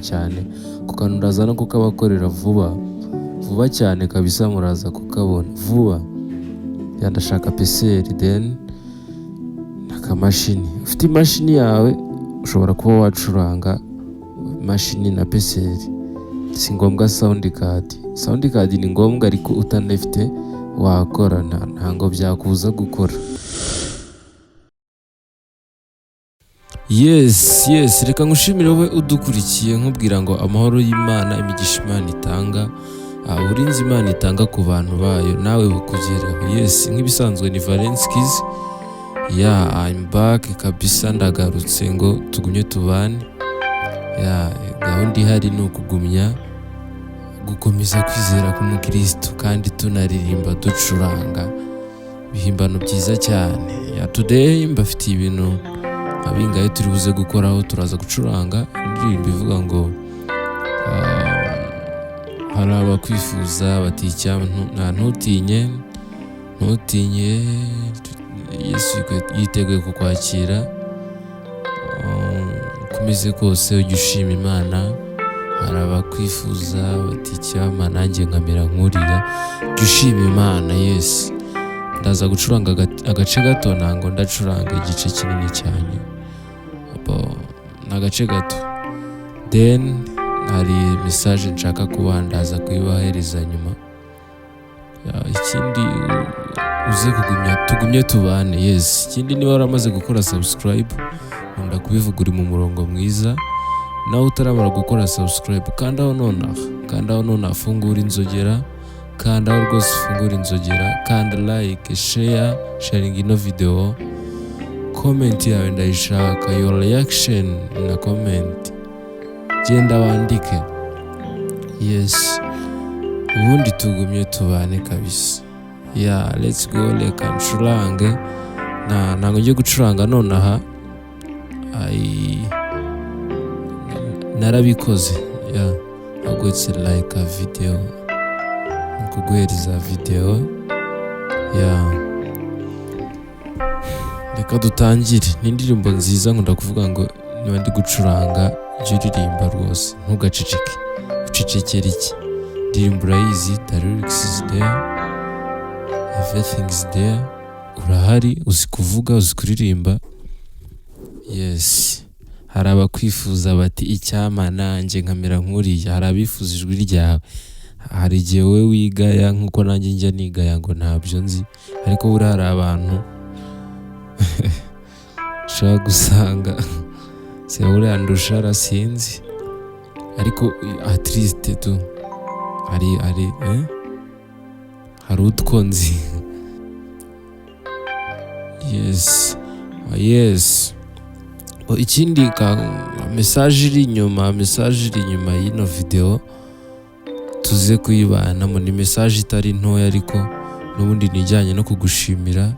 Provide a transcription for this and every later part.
cyane ku kantu ndaza no kukabakorera vuba cyane kabisa, muraza kukabona vuba. Ndashaka PCR then akamashini. Ufite imashini yawe ushobora kuba wacuranga imashini na PCR, si ngombwa sound card ni ngombwa, ariko utanafite wakora ntango byakuza gukora. Yes, reka ngushimire wowe udukurikiye nkubwira ngo amahoro y'Imana, imigisha Imana itanga, uburinzi Imana itanga ku bantu bayo nawe bukugereho. Yes, nk'ibisanzwe ni Valens Kiz. I'm back kabisa, ndagarutse ngo tugumye tubane. Gahunda ihari ni ukugumya gukomeza kwizera k'umukristo kandi tunaririmba ducuranga ibihimbano byiza cyane. Today mbafitiye ibintu abingaye turi buze gukoraho. Turaza gucuranga indirimbo ivuga ngo hari abakwifuza batica ntutinye, Yesu yiteguye kukwakira. Ukomeze kose ujye ushima Imana. Hari abakwifuza batica nanjye nkamera nkurira, jya ushima Imana. Yes, ndaza gucuranga agace gato, ntango ndacuranga igice kinini cyane, n'agace gato. Then hari message nshaka kuba ndaza kuyibahereza nyuma. Ikindi uze tugumye tubane. Yes, ikindi niba waramaze gukora subscribe, nkunda kubivuga uri mu murongo mwiza. Nawe utaramara gukora subscribe, kandaho nonaha, fungura inzogera, kandaho rwose fungura inzogera, kanda like, sharing ino video, comment yawe ndayishaka, your reaction na comment, genda wandike. Yes, ubundi tugumye tubane kabisa. Let's go, reka ncurange. Ntabwo ngiye gucuranga nonaha, narabikoze. Ntabwo it's like a video, kuguhereza video. Reka dutangire. Ni indirimbo nziza, nkunda kuvuga ngo niba ndi gucuranga jya uririmba rwose, ntugaceceke. Ucecekera iki? Indirimbo urayizi, the lyrics is there, everything is there. Urahari, uzi kuvuga, uzi kuririmba. Yes, hari abakwifuza bati icyama nanjye nkamera nkuriya. Hari abifuza ijwi ryawe. Hari igihe wowe wigaya nk'uko nanjye njya nigaya ngo ntabyo nzi, ariko buriya hari abantu ushobora gusanga se buriya ndusha sinzi, ariko at least tu hari utwo nzi. Yes. Ikindi message iri inyuma y'ino video tuze kuyibanamo, ni message itari ntoya, ariko n'ubundi nijyanye no kugushimira,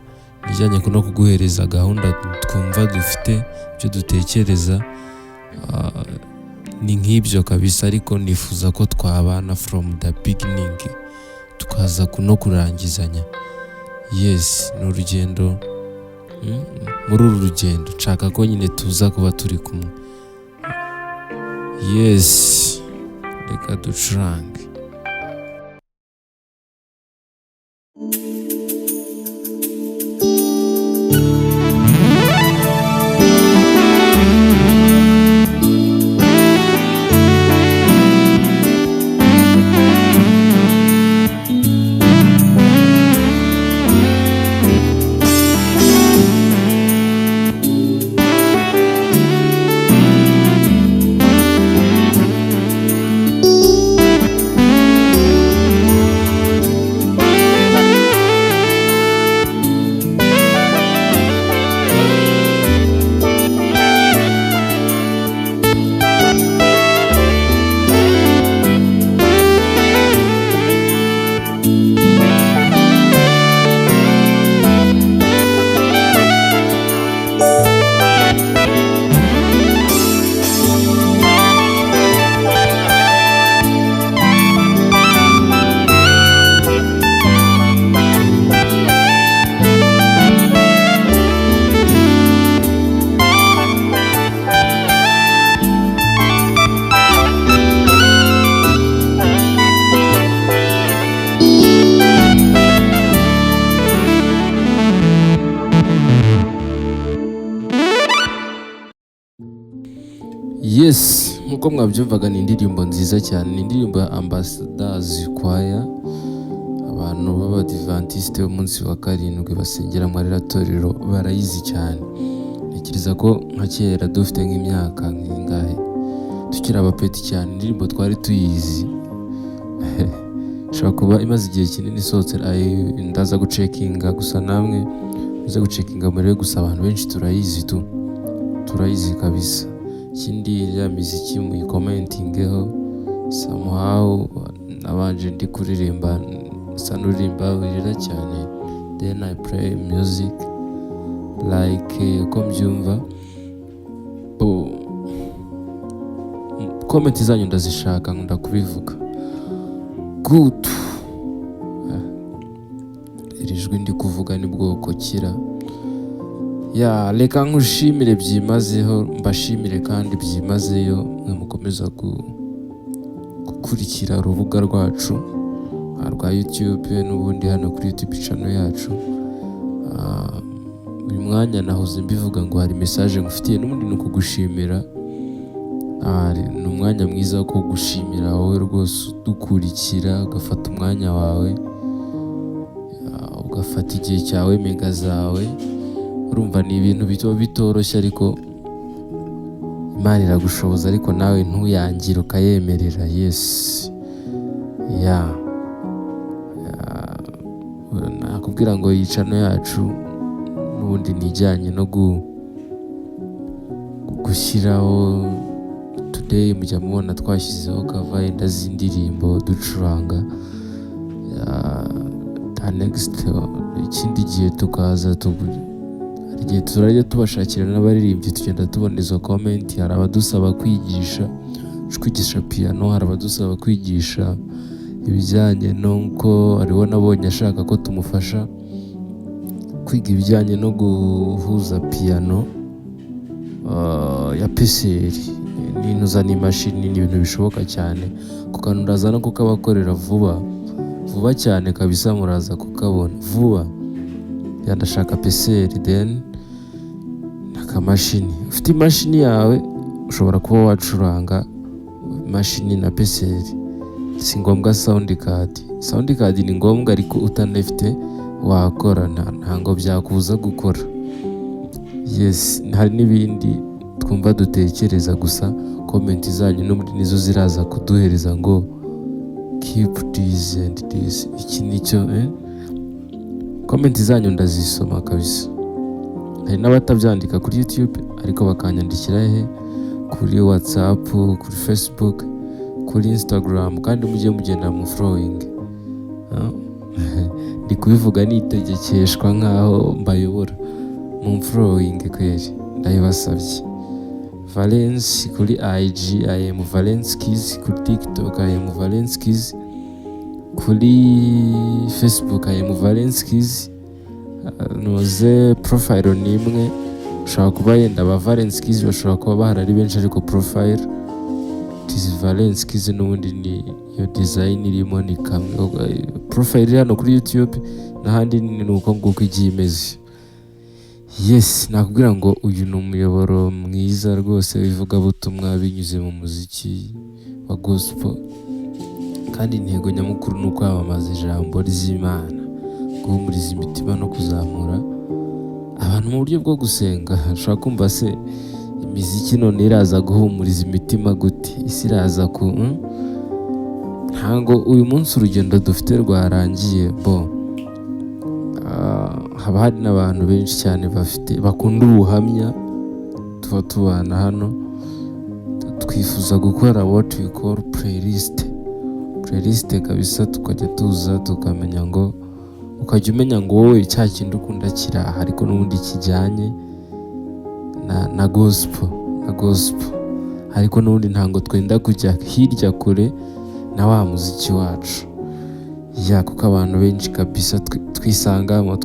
nijyanye no kuguhereza gahunda twumva dufite, ibyo dutekereza. Ni nk'ibyo kabisa, ariko nifuza ko twabana from the beginning tukaza no kurangizanya. Yes, ni urugendo. Muri uru rugendo nshaka ko nyine tuza kuba turi kumwe. Yes, reka ducurange. Yes, nk'uko mwabyumvaga ni indirimbo nziza cyane, ni indirimbo ya Ambassadors Choir, abantu b'Abadivantisite b'umunsi wa karindwi basengera mu Marira Torero barayizi cyane. Ntekereza ko nka kera dufite nk'imyaka nk'ingahe tukiri abapeti cyane, indirimbo twari tuyizi. Ishobora kuba imaze igihe kinini isohotse, ndaza gucekinga, gusa namwe muze gucekinga murebe, gusa abantu benshi turayizi kabisa. Ikindi ya miziki muyikomentingeho somehow. Nabanje ndi kuririmba, nsa n'uririmba wirira cyane, then I play music like uko mbyumva. Comment zanyu ndazishaka, nkunda kubivuga. Good. Iri jwi ndi kuvuga ni bwoko kira. Reka nkushimire byimazeho, mbashimire kandi byimazeyo mwe mukomeza gukurikira urubuga rwacu rwa YouTube, n'ubundi hano kuri YouTube channel yacu. Uyu mwanya nahoze mbivuga ngo hari message ngufitiye, n'ubundi ni ukugushimira. Ni umwanya mwiza wo kugushimira wowe rwose udukurikira, ugafata umwanya wawe, ugafata igihe cyawe, mega zawe. Urumva ni ibintu bitoroshye, ariko Imana iragushoboza, ariko nawe ntuyangire ukayemerera. Yes, nakubwira ngo iyi channel yacu n'ubundi nijyanye no gushyiraho. Today mujya mubona twashyizeho cover yenda z'indirimbo ducuranga. Next ikindi gihe tukaza igihe turajya tubashakira n'abaririmbyi, tugenda tubona izo comment. Hari abadusaba kwigisha piano, hari abadusaba kwigisha ibijyanye n'uko hariho nabonye ashaka ko tumufasha kwiga ibijyanye no guhuza piano ya PCR n'intuza n'imashini. Ni ibintu bishoboka cyane, kuko ndaza no kukabakorera vuba cyane kabisa, muraza kukabona vuba. Ndashaka PCR then n'akamashini. Ufite imashini yawe ushobora kuba wacuranga imashini na PCR, si ngombwa sound card ni ngombwa, ariko utanafite wakora, ntango byakubuza gukora. Yes, hari n'ibindi twumva dutekereza, gusa comment zanyu n'ubundi nizo ziraza kuduhereza ngo keep this and this. Iki nicyo comment zanyu ndazisoma kabisa. Hari n'abatabyandika kuri YouTube ariko bakanyandikira kuri WhatsApp, kuri Facebook, kuri Instagram, kandi mujye mugenda mu following. Ndi kubivuga nitegekeshwa nkaho mbayobora mu following kweri, ndabibasabye. Valence kuri IG, I am Valence Kids. Kuri TikTok I am Valence Kids. Kuri Facebook I am Valence Kids. Noze profile ni imwe, ushobora kuba yenda ba Valence Kids bashobora kuba bahari ari benshi, ariko profile this Valence Kids n'ubundi ni iyo design irimo ni kamwe. Profile hano kuri YouTube n'ahandi ni uko nguko igiye imeze. Yes, nakubwira ngo uyu ni umuyoboro mwiza rwose w'ivugabutumwa binyuze mu muziki wa gospel, kandi intego nyamukuru ni ukwamamaza ijambo ry'Imana, guhumuriza imitima no kuzamura abantu mu buryo bwo gusenga. Ushobora kumva se imiziki none iraza guhumuriza imitima gute? Isi iraza ntango uyu munsi urugendo dufite rwarangiye. Haba hari n'abantu benshi cyane bakunda ubuhamya, tuba tubana hano. Twifuza gukora what we call playlist kabisa, tukajya tuza tukamenya ngo, ukajya umenya ngo wowe cya kintu ukunda kiraha, ariko n'ubundi kijyanye na gospel, ariko n'ubundi ntango twenda kujya hirya kure na wa muziki wacu. Kuko abantu benshi kabisa twisangamo.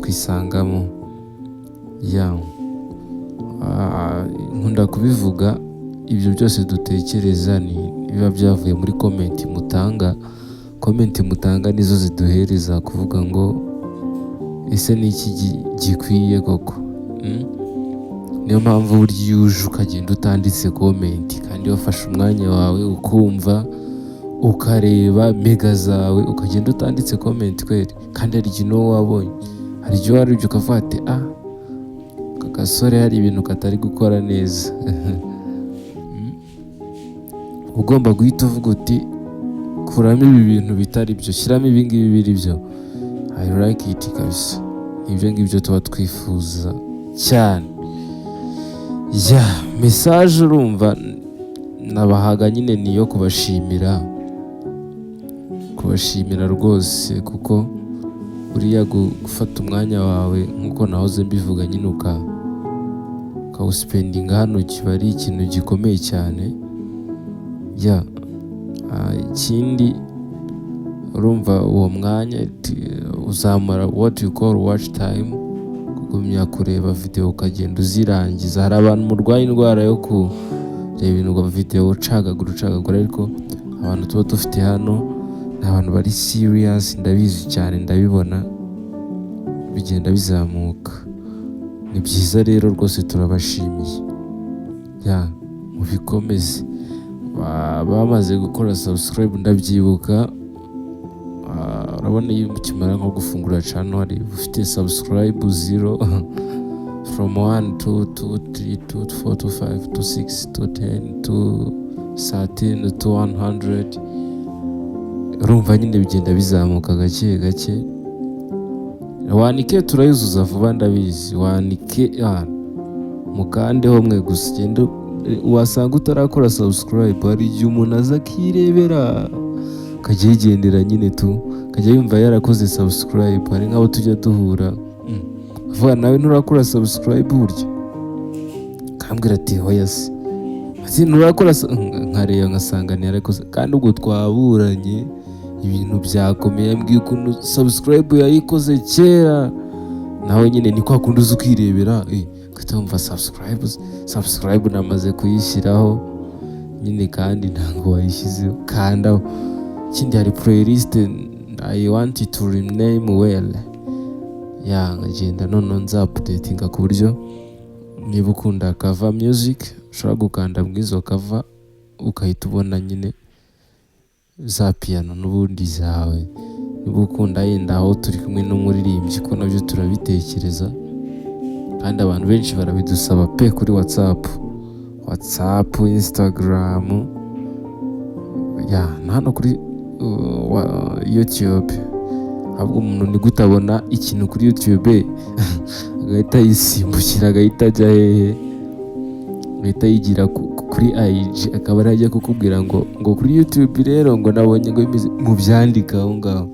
Nkunda kubivuga, ibyo byose dutekereza ni biba byavuye muri comment mutanga nizo ziduhereza kuvuga ngo ese ni iki gikwiye koko. Niyo mpamvu burya iyo uje ukagenda utanditse comment kandi kandi wafashe umwanya wawe ukumva ukareba mega zawe ukagenda utanditse comment kweri, kandi hari igihe n'uwo wabonye, hari igihe warebye ukavuga ati aka gasore hari ibintu katari gukora neza ugomba guhita uvuga uti kuramo ibi bintu bitari byo, shyiramo ibi ngibi biri byo. I like it kabisa. Ibyo ngibyo tuba twifuza cyane. Message urumva nabahaga nyine niyo kubashimira rwose, kuko uriya gufata umwanya wawe nk'uko nahoze mbivuga nyine ukawuspendinga hano kiba ari ikintu gikomeye cyane. Ikindi urumva uwo mwanya uzamara what you call watch time, kugumya kureba video ukagenda uzirangiza. Hari abantu murwaye indwara yo kureba ibintu video ucagagura, ariko abantu tuba dufite hano ni abantu bari serious, ndabizi cyane, ndabibona bigenda bizamuka. Ni byiza rero rwose, turabashimiye. Mubikomeze. Bamaze gukora subscribe ndabyibuka, urabona iyo ukimara nko gufungura channel hari ufite subscribe 0 from 1 to 2 3 to 4 to 5 to 6 to 10 to 13 to 100. urumva nyine bigenda bizamuka gake gake. Wanike turayuzuza vuba ndabizi, wanike mukandeho mwe gusa, genda wasanga utarakora subscribe, hari igihe umuntu aza akirebera akajya yigendera nyine akajya yumva yarakoze subscribe. Hari nk'abo tujya duhura vuba, nawe nturakora subscribe burya, kambwira ati hoya se nturakora, nkareba nkasanga ntiyarakoze, kandi ubwo twaburanye ibintu byakomeye, ambwiye ukuntu subscribe yayikoze kera. Nawe nyine ni kwa kundi uzi ukirebera ugahita wumva subscribe namaze kuyishyiraho nyine, kandi ntabwo wayishyizeho, kandaho. Ikindi hari playlist I want to rename well, nkagenda noneho nza updatinga ku buryo niba ukunda cover music ushobora gukanda mu izo cover ukahita ubona nyine za piano n'ubundi zawe. Niba ukunda yenda aho turi kumwe n'umuririmbyi, ko nabyo turabitekereza, kandi abantu benshi barabidusaba pe kuri WhatsApp, Instagram, na hano kuri YouTube. Ahubwo umuntu ni gutabona ikintu kuri YouTube agahita yisimbukira, agahita ajya hehe, agahita yigira kuri IG, akaba arajya kukubwira ngo kuri YouTube rero ngo nabonye ngo mu byandika aho ngaho.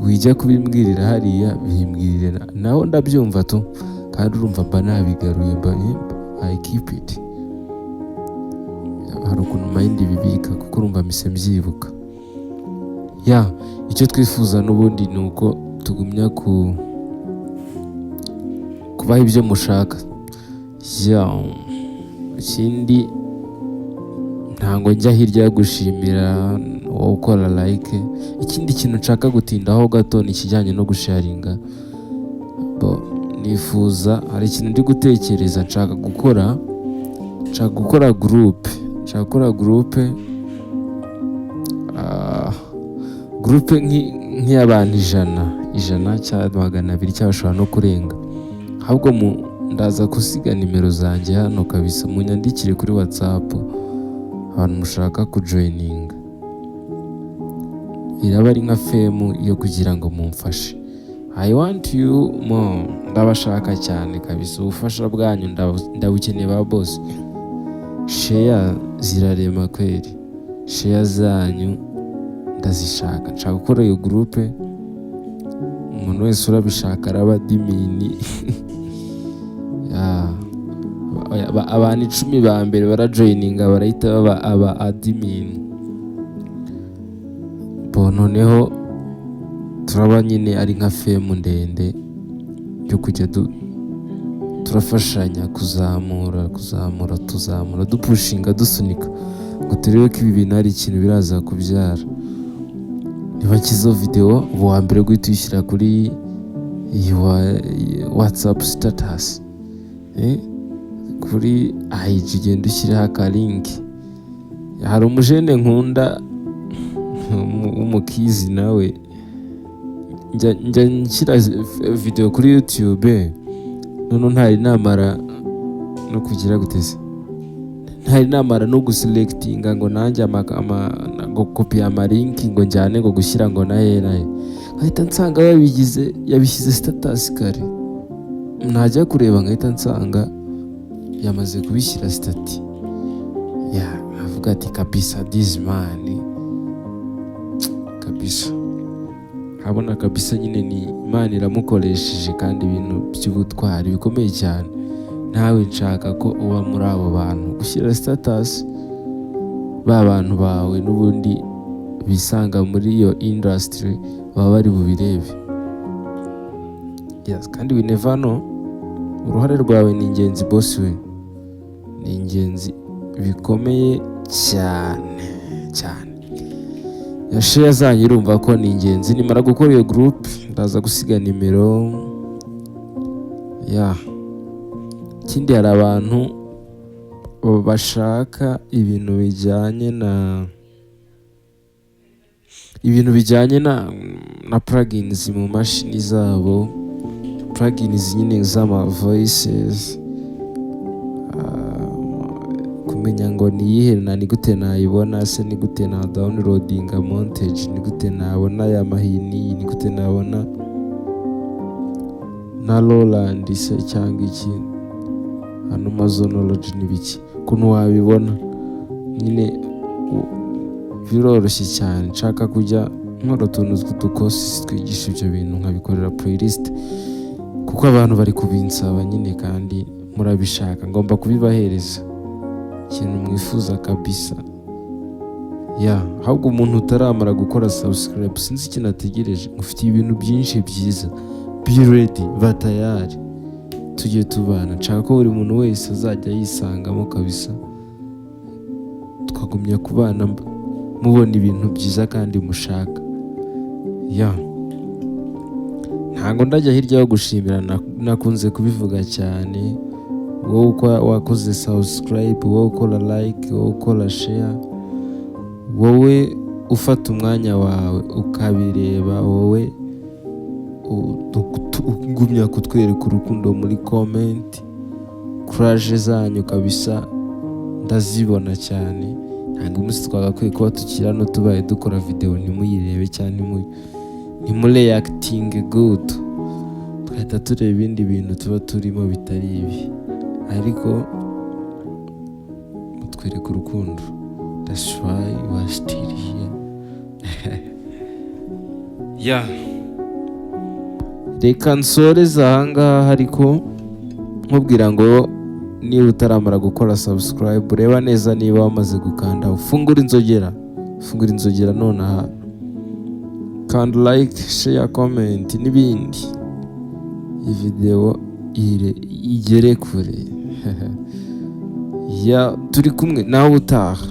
Wijya kubimbwirira hariya bimbwirire naho ndabyumva kandi urumva mba nabigaruye, I keep it. Hari ukuntu mind bibika, kuko urumva mise mbyibuka. Icyo twifuza n'ubundi ni uko tugumya kubaha ibyo mushaka. Ikindi ntabwo njya hirya yo gushimira wowe ukora like. Ikindi kintu nshaka gutindaho gato ni ikijyanye no gusharinga. Nifuza, hari ikintu ndi gutekereza, nshaka gukora group nk'iy'abantu ijana cyangwa 200 cyangwa bashobora no kurenga. Ahubwo ndaza gusiga nimero zanjye hano kabisa, munyandikire kuri WhatsApp abantu mushaka kujoininga. Iraba ari nka femu yo kugira ngo mumfashe. I want you more. Ndabashaka cyane kabisa, ubufasha bwanyu ndabukeneye ba boss. Share zirarema kweli, share zanyu ndazishaka. Nshaka gukora iyo groupe, umuntu wese urabishaka araba admin. Abantu 10 ba mbere barajoininga barahita baba aba admin. Noneho turaba nyine ari nka femu ndende yo kujya turafashanya kuzamura dupushinga, dusunika ngo turebe ko ibi bintu hari ikintu biraza kubyara. Niba kizo video uwa mbere guhita uyishyira kuri WhatsApp status, kuri IG genda ushyiraho akalinki. Hari umujene nkunda w'umukizi nawe njya nshyira video kuri YouTube, none ntari namara no kugira guteze, ntari namara no guselectinga ngo nanjye ngo copy amalinki ngo njyane ngo gushyira ngo naye nkahita nsanga yabishyize status kare, najya kureba nkahita nsanga yamaze kubishyira stati. Avuga ati kabisa this man kabisa, habona kabisa nyine ni Imana iramukoresheje kandi ibintu by'ubutwari bikomeye cyane. Nawe nshaka ko uba muri abo bantu gushyira status, ba bantu bawe n'ubundi bisanga muri iyo industry baba bari bubirebe. Kandi we never know, uruhare rwawe ni ingenzi boss we, ni ingenzi bikomeye cyane cyane. Share zanyu urumva ko ni ingenzi. Nimara gukora iyo group ndaza gusiga nimero. Ikindi hari abantu bashaka ibintu bijyanye na plugins mu mashini zabo, plugins nyine z'ama voices, kumenya ngo niyihe ni gute nayibona se, ni gute na downloadinga montage, ni gute nabona ya mahini, ni gute nabona na Roland se cyangwa iki, hano Amazonology n'ibiki, kuntu wabibona nyine biroroshye cyane. Nshaka kujya nkora utuntu tw'udukosi twigisha ibyo bintu nkabikorera playlist, kuko abantu bari kubinsaba nyine kandi murabishaka, ngomba kubibahereza ikintu mwifuza kabisa. Ahubwo umuntu utaramara gukora subscribe sinzi ikintu ategereje. Ufite ibintu byinshi byiza, be ready, batayari, tujye tubana. Nshaka ko buri muntu wese azajya yisangamo kabisa, tukagumya kubana mubona ibintu byiza kandi mushaka. Ntabwo ndajya hirya yo gushimira, nakunze kubivuga cyane. Wowe uko wakoze subscribe, wowe ukora like, wowe ukora share, wowe ufata umwanya wawe ukabireba, wowe ugumya kutwereka urukundo muri comment, courage zanyu kabisa ndazibona cyane. Ntabwo umunsi twagakwiye kuba tukira no tubaye dukora video ntimuyirebe cyane, ntimureacting good, twahita tureba ibindi bintu tuba turimo bitari ibi, ariko mutwereka urukundo. That's why we are still here. Reka nsoreza ahangaha, ariko nkubwira ngo niba utaramara gukora subscribe, reba neza niba wamaze gukanda, ufungura inzogera nonaha, kandi like, share, comment n'ibindi, iyi video igere kure. Turi kumwe nawe utaha.